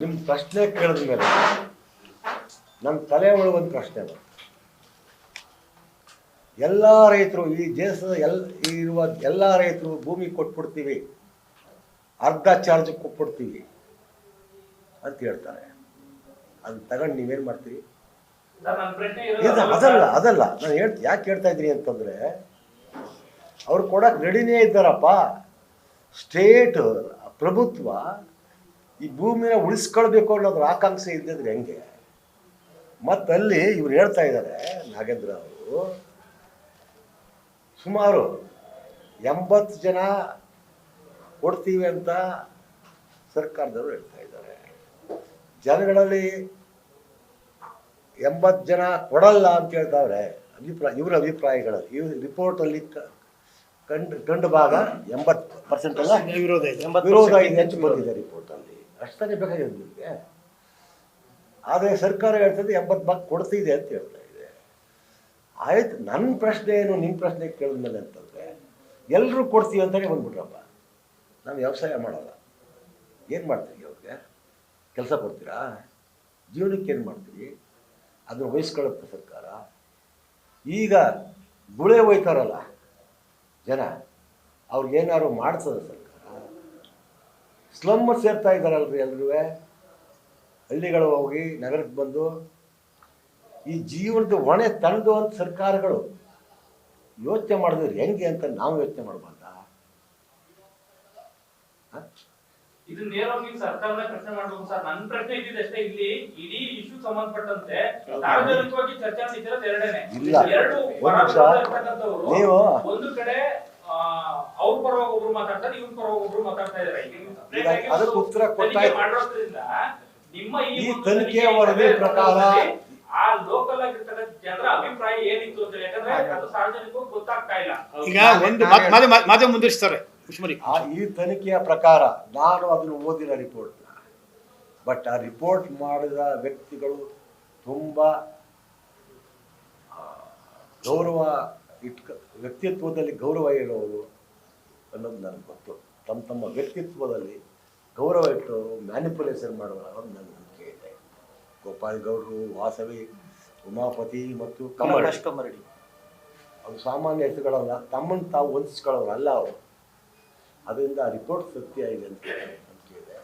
ನಿಮ್ಮ ಪ್ರಶ್ನೆ ಕೇಳಿದ ಮೇಲೆ ನನ್ನ ತಲೆ ಒಳಗೊಂದು ಪ್ರಶ್ನೆ ಬಂತು. ಎಲ್ಲ ರೈತರು ಈ ದೇಶದ ಇರುವ ಎಲ್ಲ ರೈತರು ಭೂಮಿ ಕೊಟ್ಬಿಡ್ತೀವಿ, ಅರ್ಧ ಚಾರ್ಜ್ ಕೊಟ್ಬಿಡ್ತೀವಿ ಅಂತ ಹೇಳ್ತಾರೆ. ಅದನ್ನ ತಗೊಂಡು ನೀವೇನು ಮಾಡ್ತೀವಿ? ಅದಲ್ಲ ನಾನು ಯಾಕೆ ಹೇಳ್ತಾ ಇದ್ದೀನಿ ಅಂತಂದರೆ, ಅವ್ರು ಕೊಡಕ್ಕೆ ರೆಡಿನೇ ಇದ್ದಾರಪ್ಪ. ಸ್ಟೇಟ್ ಪ್ರಭುತ್ವ ಈ ಭೂಮಿನ ಉಳಿಸ್ಕೊಳ್ಬೇಕು ಅನ್ನೋದ್ರ ಆಕಾಂಕ್ಷೆ ಇದ್ದಿದ್ರೆ ಹೆಂಗೆ? ಮತ್ತು ಅಲ್ಲಿ ಇವ್ರು ಹೇಳ್ತಾ ಇದ್ದಾರೆ, ನಾಗೇಂದ್ರ ಅವರು ಸುಮಾರು 80 ಜನ ಕೊಡ್ತೀವಿ ಅಂತ ಸರ್ಕಾರದವರು ಹೇಳ್ತಾ ಇದ್ದಾರೆ. ಜನಗಳಲ್ಲಿ 80 ಜನ ಕೊಡಲ್ಲ ಅಂತ ಹೇಳ್ತಾವ್ರೆ. ಇವರ ಅಭಿಪ್ರಾಯಗಳು ಈ ರಿಪೋರ್ಟಲ್ಲಿ ಕಂಡು ಭಾಗ 80% ಅಲ್ಲ, ವಿರೋಧ ಇದೆ ಅಂತ ಬಂದಿದೆ ರಿಪೋರ್ಟಲ್ಲಿ. ಅಷ್ಟೇ ಬೇಕಾಗಿದೆ ನಿಮಗೆ. ಆದರೆ ಸರ್ಕಾರ ಹೇಳ್ತದೆ 80 ಭಾಗ ಕೊಡ್ತಿದೆ ಅಂತ ಹೇಳ್ತಾ ಇದೆ. ಆಯ್ತು, ನನ್ನ ಪ್ರಶ್ನೆ ಏನು, ನಿಮ್ಮ ಪ್ರಶ್ನೆ ಕೇಳಿದ್ಮೇಲೆ ಅಂತಂದರೆ, ಎಲ್ಲರೂ ಕೊಡ್ತೀವಿ ಅಂತಲೇ ಬಂದ್ಬಿಟ್ರಪ್ಪ. ನಾವು ವ್ಯವಸಾಯ ಮಾಡೋಲ್ಲ, ಏನು ಮಾಡ್ತೀವಿ? ಅವ್ರಿಗೆ ಕೆಲಸ ಕೊಡ್ತೀರಾ? ಜೀವನಕ್ಕೆ ಏನು ಮಾಡ್ತೀವಿ? ಅದನ್ನು ವಹಿಸ್ಕೊಳ್ಳುತ್ತೆ ಸರ್ಕಾರ. ಈಗ ಗುಳೆ ಹೋಯ್ತಾರಲ್ಲ ಜನ, ಅವ್ರಿಗೇನಾದ್ರು ಮಾಡ್ತದೆ ಸರ್ಕಾರ? ಸ್ಲಮ್ ಸೇರ್ತಾ ಇದ್ದಾರಲ್ರಿ ಎಲ್ರೂ. ಹಳ್ಳಿಗಳು ಹೋಗಿ ನಗರಕ್ಕೆ ಬಂದು ಈ ಜೀವನದ ಹೊಣೆ ತಂದು ಅಂತ ಸರ್ಕಾರಗಳು ಯೋಚನೆ ಮಾಡಿದ್ರೆ ಹೆಂಗೆ ಅಂತ ನಾವು ಯೋಚನೆ ಮಾಡಬಾರ್ದ? ಇದು ನೇರವಾಗಿ ಸರ್ಕಾರದ ಪ್ರಶ್ನೆ ಮಾಡಬೇಕು ಸರ್. ನನ್ನ ಪ್ರಶ್ನೆ ಇದ್ದಿದ್ದಷ್ಟೇ. ಇಲ್ಲಿ ಇಡೀ ಇಶ್ಯೂ ಸಂಬಂಧಪಟ್ಟಂತೆ ಸಾರ್ವಜನಿಕವಾಗಿ ಚರ್ಚೆ ಮಾಡಿರೋದು ಎರಡನೇ. ಎರಡು ನೀವು ಒಂದು ಕಡೆ ಅವ್ರ ಪರವಾಗಿ ಒಬ್ರು ಮಾತಾಡ್ತಾರೆ, ಇವ್ರ ಪರವಾಗಿ ಒಬ್ರು ಮಾತಾಡ್ತಾ ಇದಾರೆ. ಅದಕ್ಕೆ ಉತ್ತರ ಮಾಡೋದ್ರಿಂದ ನಿಮ್ಮ ಈ ತನಿಖೆ ವರದಿ ಪ್ರಕಾರ ಆ ಲೋಕಲ್ ಆಗಿರ್ತಕ್ಕಂಥ ಜನರ ಅಭಿಪ್ರಾಯ ಏನಿತ್ತು ಅಂತ, ಯಾಕಂದ್ರೆ ಅದು ಸಾರ್ವಜನಿಕವಾಗಿ ಗೊತ್ತಾಗ್ತಾ ಇಲ್ಲ. ಈಗ ಒಂದು ಮಾಧ್ಯಮ ಮುಂದುವರಿಸ್ತಾರೆ. ಈ ತನಿಖೆಯ ಪ್ರಕಾರ ನಾನು ಅದನ್ನು ಓದಿಲ್ಲ ರಿಪೋರ್ಟ್ನ, ಬಟ್ ಆ ರಿಪೋರ್ಟ್ ಮಾಡಿದ ವ್ಯಕ್ತಿಗಳು ತುಂಬ ಗೌರವ ವ್ಯಕ್ತಿತ್ವದಲ್ಲಿ ಗೌರವ ಇರೋರು ಅನ್ನೋದು ನನಗೆ ಗೊತ್ತು. ತಮ್ಮ ವ್ಯಕ್ತಿತ್ವದಲ್ಲಿ ಗೌರವ ಇಟ್ಟವರು, ಮ್ಯಾನಿಪುಲೇಷನ್ ಮಾಡೋರು ಅನ್ನೋದು ನನಗೆ ನಂಬಿಕೆ ಇದೆ. ಗೋಪಾಲ್ ಗೌಡರು, ವಾಸವಿ, ಉಮಾಪತಿ ಮತ್ತು ಕಮರಡಿ ಅದು ಸಾಮಾನ್ಯ ಹೆಸರುಗಳಲ್ಲ, ತಮ್ಮನ್ನು ತಾವು ಹೊಂದಿಸ್ಕೊಳ್ಳೋರು ಅಲ್ಲ ಅವರು. ಅದರಿಂದ ರಿಪೋರ್ಟ್ ಸತ್ಯ ಇದೆ ಅಂತ ನಂಬಿಕೆ ಇದೆ.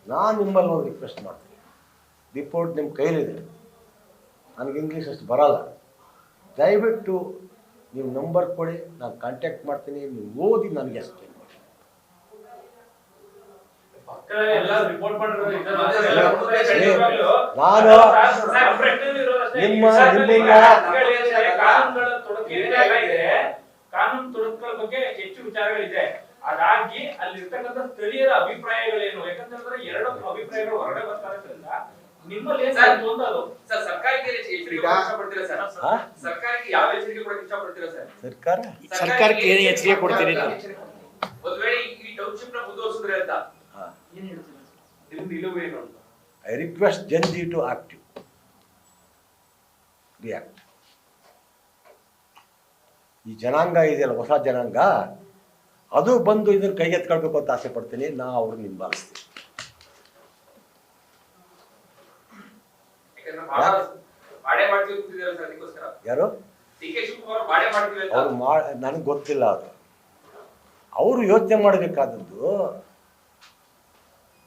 ನಾನು ನಿಮ್ಮಲ್ಲಿ ಒಂದು ರಿಕ್ವೆಸ್ಟ್ ಮಾಡ್ತೀನಿ, ರಿಪೋರ್ಟ್ ನಿಮ್ಮ ಕೈಲಿದೆ, ನನಗೆ ಇಂಗ್ಲೀಷ್ ಅಷ್ಟು ಬರಲ್ಲ, ದಯವಿಟ್ಟು ನೀವು ನಂಬರ್ ಕೊಡಿ, ನಾನು ಕಾಂಟ್ಯಾಕ್ಟ್ ಮಾಡ್ತೀನಿ, ನೀವು ಓದಿ ನನಗೆ ಎಕ್ಸ್ಪ್ಲೇನ್ ಮಾಡಿ. ನಾನು ಕಾನೂನು ತೊಡಕುಗಳ ಬಗ್ಗೆ ಹೆಚ್ಚು ವಿಚಾರಗಳಿದೆ. ಅದಾಗಿ ಅಲ್ಲಿರ್ತಕ್ಕಂಥ ಸ್ಥಳೀಯರ ಅಭಿಪ್ರಾಯಗಳೇನು? ಯಾಕಂತಂದ್ರೆ ಎರಡು ಅಭಿಪ್ರಾಯಗಳು ಹೊರಗಡೆ ಬರ್ತಾರೋದ್ರಿಂದ ನಿಮ್ಮಲ್ಲಿ ಸರ್ಕಾರಕ್ಕೆ ಯಾವ ಎಚ್ಚರಿಕೆ ಕೊಡಕ್ಕೆ ಇಷ್ಟಪಡ್ತೀರಾ ಸರ್? ಸರ್ಕಾರಕ್ಕೆ ಏನು ಎಚ್ಚರಿಕೆ ಕೊಡ್ತೀರಿ? ಒಂದ್ ವೇಳೆ ಈ ಟೌನ್ಶಿಪ್ ನ ಮುಂದುವರಿಸಿದ್ರೆ ಅಂತ ಏನ್ ಹೇಳ್ತೀರಾ? ನಿಮ್ದು ನಿಲುವೇನು ಅಂತ? ಐ ರಿಕ್ವೆಸ್ಟ್ ಜನಜಿ ಟು ಆಕ್ಟಿವ್ ರಿಯಾಕ್ಟ್. ಈ ಜನಾಂಗ ಇದೆಯಲ್ಲ, ಹೊಸ ಜನಾಂಗ, ಅದು ಬಂದು ಇದನ್ನ ಕೈಗೆತ್ಕೊಳ್ಬೇಕು ಅಂತ ಆಸೆ ಪಡ್ತೀನಿ. ನಾ ಅವ್ರನ್ನ ಹಿಂಬಾಲಿಸ್ತೀನಿ. ಯಾರು ಅವ್ರು ನನಗೆ ಗೊತ್ತಿಲ್ಲ. ಅದು ಅವರು ಯೋಚನೆ ಮಾಡಬೇಕಾದದ್ದು.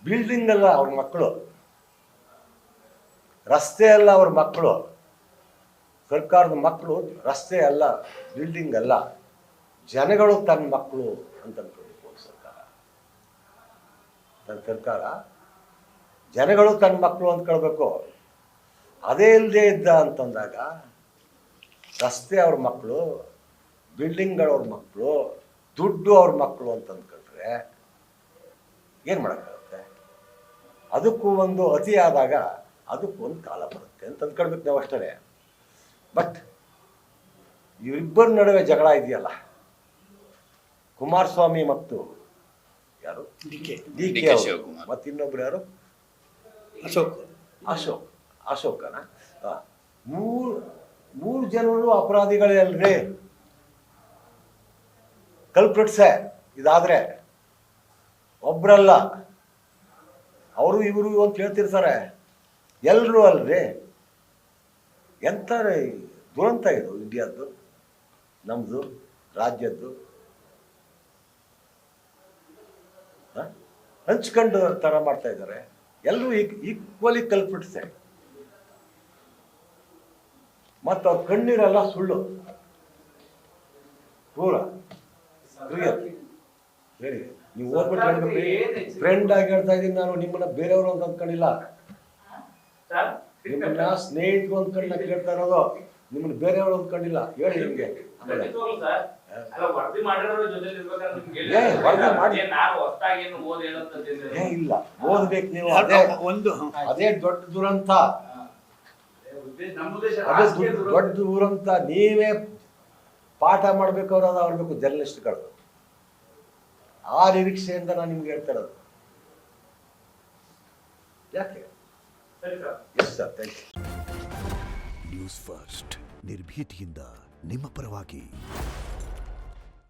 ಬಿಲ್ಡಿಂಗ್ ಅಲ್ಲ ಅವ್ರ ಮಕ್ಕಳು, ರಸ್ತೆ ಅಲ್ಲ ಅವ್ರ ಮಕ್ಕಳು, ಸರ್ಕಾರದ ಮಕ್ಕಳು ರಸ್ತೆ ಅಲ್ಲ, ಬಿಲ್ಡಿಂಗ್ ಅಲ್ಲ, ಜನಗಳು ತನ್ನ ಮಕ್ಕಳು ಅಂತ ಅನ್ಕೋಬೇಕು ಸರ್ಕಾರ. ಜನಗಳು ತನ್ನ ಮಕ್ಕಳು ಅಂದ್ಕೊಳ್ಬೇಕು. ಅದೇ ಇಲ್ಲದೆ ಇದ್ದ ಅಂತಂದಾಗ ರಸ್ತೆ ಅವ್ರ ಮಕ್ಕಳು, ಬಿಲ್ಡಿಂಗ್ಗಳವ್ರ ಮಕ್ಕಳು, ದುಡ್ಡು ಅವ್ರ ಮಕ್ಕಳು ಅಂತ ಅಂದ್ಕೊಂಡ್ರೆ ಏನು ಮಾಡೋಕ್ಕಾಗುತ್ತೆ? ಅದಕ್ಕೂ ಒಂದು ಅತಿ ಆದಾಗ ಅದಕ್ಕೂ ಒಂದು ಕಾಲ ಬರುತ್ತೆ ಅಂತ ಅಂದ್ಕೊಳ್ಬೇಕು ನಾವು ಅಷ್ಟೇ. ಬಟ್ ಇವರಿಬ್ಬರ ನಡುವೆ ಜಗಳ ಇದೆಯಲ್ಲ, ಕುಮಾರಸ್ವಾಮಿ ಮತ್ತು ಯಾರು ಡಿ ಕೆ ಮತ್ತು ಇನ್ನೊಬ್ರು ಯಾರು ಅಶೋಕನ ಮೂರು ಜನರು ಅಪರಾಧಿಗಳೇ ಅಲ್ರಿ, ಕಲ್ಪ್ರಿಟ್ಸೆ. ಇದಾದ್ರೆ ಒಬ್ರಲ್ಲ, ಅವರು ಇವರು ಅಂತ ಹೇಳ್ತಿರ್ತಾರೆ. ಎಲ್ಲರೂ ಅಲ್ರಿ, ಎಂಥ ದುರಂತ ಇದು ಇಂಡಿಯಾದ್ದು, ನಮ್ಮದು ರಾಜ್ಯದ್ದು. ಹಂಚ್ಕೊಂಡು ಥರ ಮಾಡ್ತಾ ಇದ್ದಾರೆ. ಎಲ್ಲರೂ ಈಕ್ವಲಿ ಕಲ್ಪಿಟ್ಸೆ. ಮತ್ತು ಅವ್ರ ಕಣ್ಣೀರೆಲ್ಲ ಸುಳ್ಳು ಪೂರ ಕ್ಲಿಯರ್. ಹೇಳಿ, ನೀವು ಹೋಗ್ಬಿಟ್ಟು ಫ್ರೆಂಡ್ ಆಗಿ ಹೇಳ್ತಾ ಇದ್ದೀನಿ ನಾನು, ನಿಮ್ಮನ್ನ ಬೇರೆಯವರು ಅಂತ ಅಂದ್ಕೊಂಡಿಲ್ಲ, ನಿಮ್ಮನ್ನ ಸ್ನೇಹಿತರು ಅಂದ್ಕೊಂಡು ನಾನು ಕೇಳ್ತಾ ಇರೋದು, ನಿಮ್ಮನ್ನ ಬೇರೆಯವರು ಅಂದ್ಕೊಂಡಿಲ್ಲ. ಹೇಳಿ ನಿಮ್ಗೆ ಆಮೇಲೆ ಇಲ್ಲ, ಓದ್ಬೇಕು ನೀವು. ಅದೇ ದೊಡ್ಡ ದುರಂತ, ದೊಡ್ಡ ದುರಂತ. ನೀವೇ ಪಾಠ ಮಾಡ್ಬೇಕಾದ್ರೆ ಅವ್ರಬೇಕು ಜರ್ನಲಿಸ್ಟ್ಗಳು. ಆ ನಿರೀಕ್ಷೆಯಿಂದ ನಾನು ನಿಮ್ಗೆ ಹೇಳ್ತಾ ಇರೋದು. ಯಾಕೆ? Yes sir, thank you. News First, ನಿರ್ಭೀತಿಯಿಂದ ನಿಮ್ಮ ಪರವಾಗಿ.